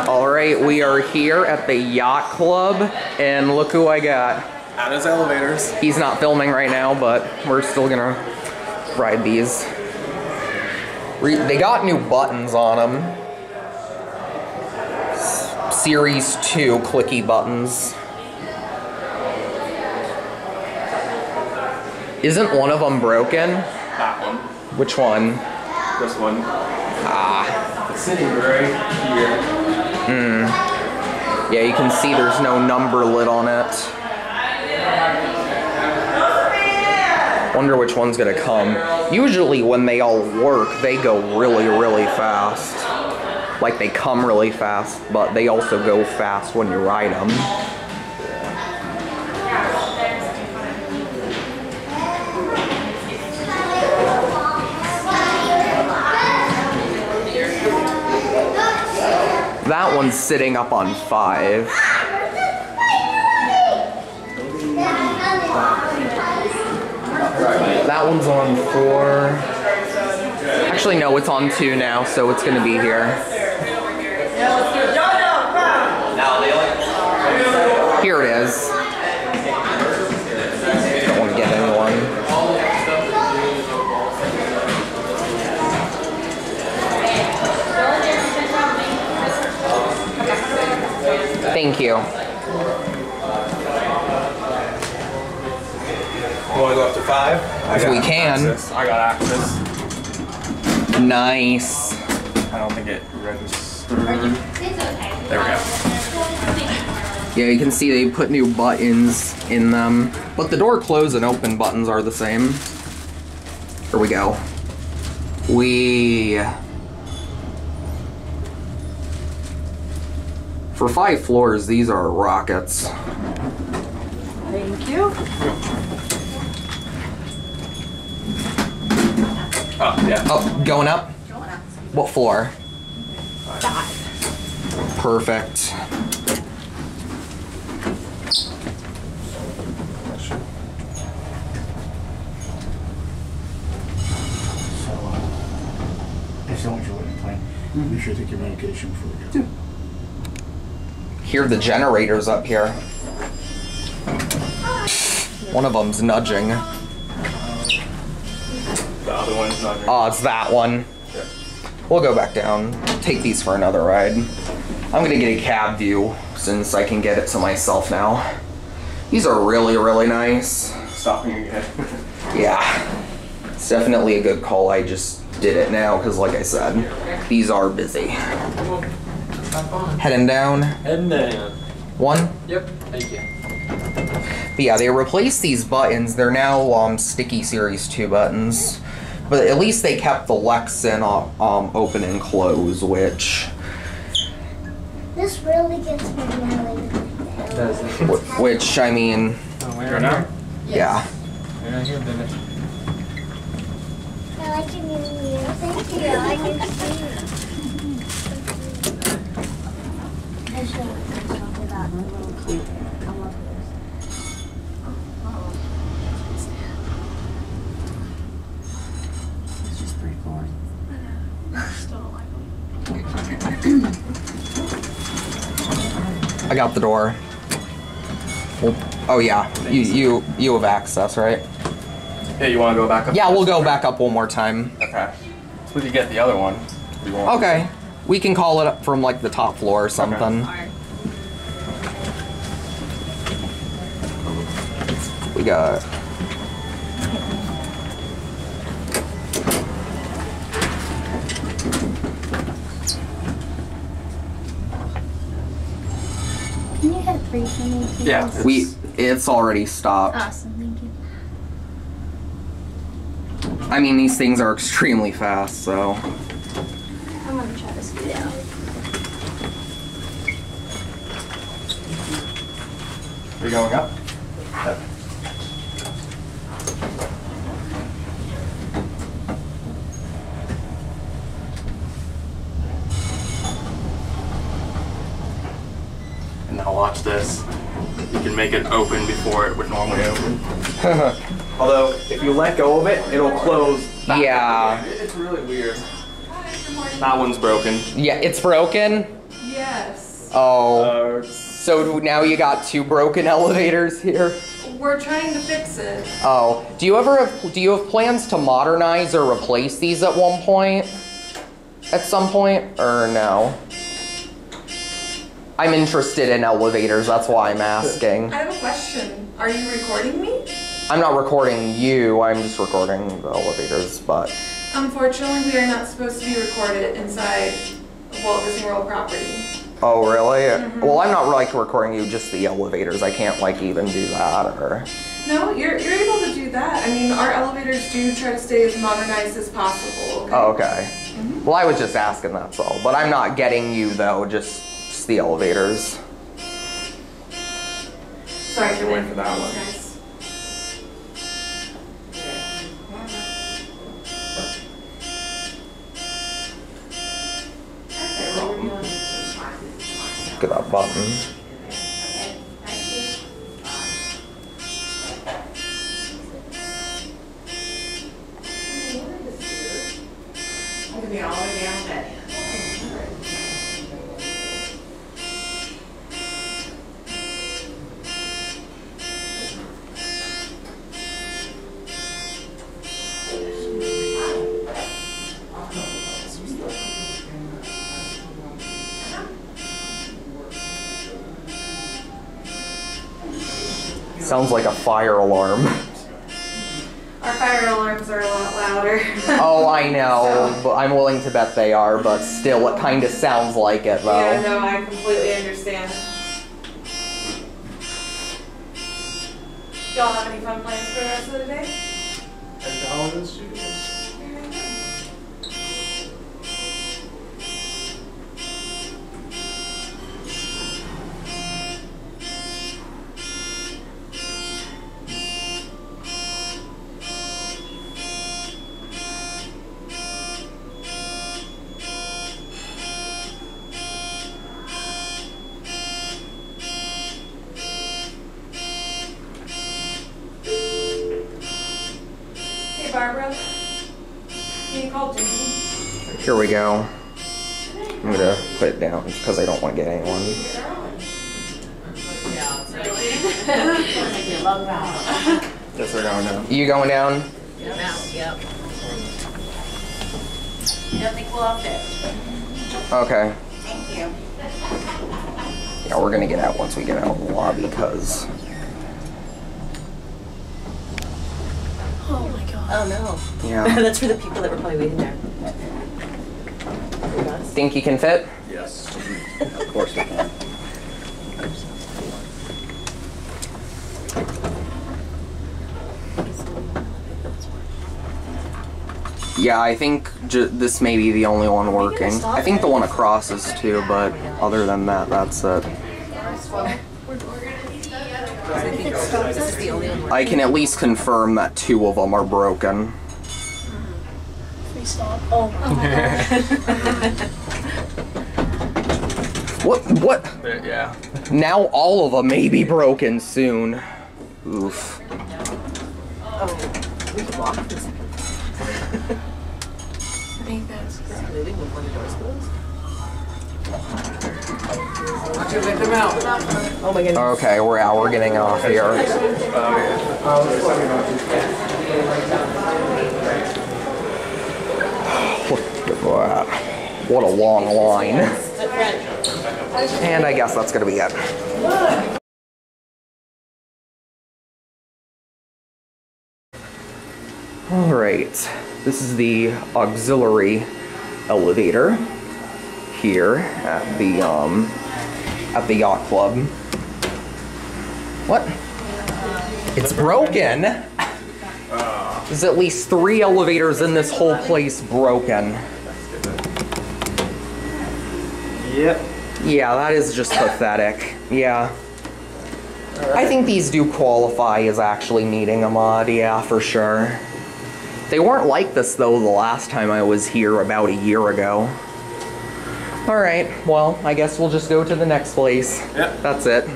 Alright, we are here at the Yacht Club, and look who I got. At his elevators. He's not filming right now, but we're still gonna ride these. They got new buttons on them. Series 2 clicky buttons. Isn't one of them broken? That one. Which one? This one. Ah. It's sitting right here. Yeah, you can see there's no number lit on it. Wonder which one's gonna come. Usually when they all work, they go really, really fast. Like they come really fast, but they also go fast when you ride them. That one's sitting up on 5. That one's on 4. Actually, no, it's on 2 now, so it's gonna be here. Here it is. Don't want to get anyone. Thank you. You want to go up to 5? If we can. Access. I got access. Nice. I don't think it registered. There we go. Yeah, you can see they put new buttons in them. But the door close and open buttons are the same. Here we go. For 5 floors, these are rockets. Thank you. Oh, yeah. Oh, going up? Going up. What floor? 5. Perfect. If someone's your living plan, you should take your medication before we go. Hear the generators up here. One of them's nudging. The other one's not. Oh, it's that one. Yeah. We'll go back down. Take these for another ride. I'm gonna get a cab view since I can get it to myself now. These are really, really nice. Stopping again. Yeah. It's definitely a good call. I just did it now because, like I said, these are busy. Heading down. Heading down. 1. Yep, thank you. But yeah, they replaced these buttons. They're now sticky Series 2 buttons. But at least they kept the Lexan open and close, which... This really gets me really down. Which, I mean... Oh, You're not? Yeah. We're not here, baby. I like your new mirror. Thank you. I like your shoes. I should talk about my little cute. I love this. It's just 3 floors. I got the door. Well, oh yeah, you have access, right? Yeah, you want to go back up? Yeah, we'll go back up one more time. Okay. So we could get the other one. If you want. Okay. We can call it up from like the top floor or something. Okay. We got... Can you hit 3 for me, please? Yeah. It's already stopped. Awesome, thank you. I mean, these things are extremely fast, so... I'm gonna try to speed out. Are you going up? Yep. And now watch this. You can make it open before it would normally open. Although, if you let go of it, it'll close back. Yeah. It's really weird. That one's broken. Yeah, it's broken? Yes. Oh. So now you got 2 broken elevators here? We're trying to fix it. Oh. Do you have plans to modernize or replace these at one point? At some point? Or no? I'm interested in elevators, that's why I'm asking. I have a question. Are you recording me? I'm not recording you, I'm just recording the elevators, but... Unfortunately, we are not supposed to be recorded inside Walt Disney World property. Oh, really? Well, I'm not like recording you, just the elevators. I can't like even do that, or... No, you're able to do that. I mean, our elevators do try to stay as modernized as possible. Okay? Oh, okay. Well, I was just asking, that's all. But I'm not getting you, though, just the elevators. Sorry for wait for that one. guys. Look at that button. Sounds like a fire alarm. Our fire alarms are a lot louder. Oh, I know, but I'm willing to bet they are, but still, it kind of sounds like it, though. Yeah, no, I completely understand. Y'all have any fun plans for the rest of the day? At the Hollywood Studios. Barbara, can you call Jimmy? Here we go. I'm gonna put it down because I don't want to get anyone. Yes, we're going down. You going down? Yep. Don't think we'll all fit. Okay. Thank you. Yeah, we're gonna get out once we get out of the lobby because... Oh my god. Oh no. Yeah. That's for the people that were probably waiting there. Think you can fit? Yes. Of course we can. Yeah, I think this may be the only one working. I think the one across is too, but other than that, that's it. I can at least confirm that 2 of them are broken. Please stop. Oh What? Yeah. Now all of them may be broken soon. Oof. Oh, we can walk for a second. I think that's Moving with one of the doors closed. Oh my goodness. Okay, we're out. We're getting off here. Look at that. What a long line. And I guess that's gonna be it. All right, this is the auxiliary elevator here at the yacht club. What? It's broken. There's at least 3 elevators in this whole place broken. Yep. Yeah, that is just pathetic. Yeah. I think these do qualify as actually needing a mod, yeah, for sure. They weren't like this, though, the last time I was here about a year ago. Alright, well, I guess we'll just go to the next place. Yep. That's it.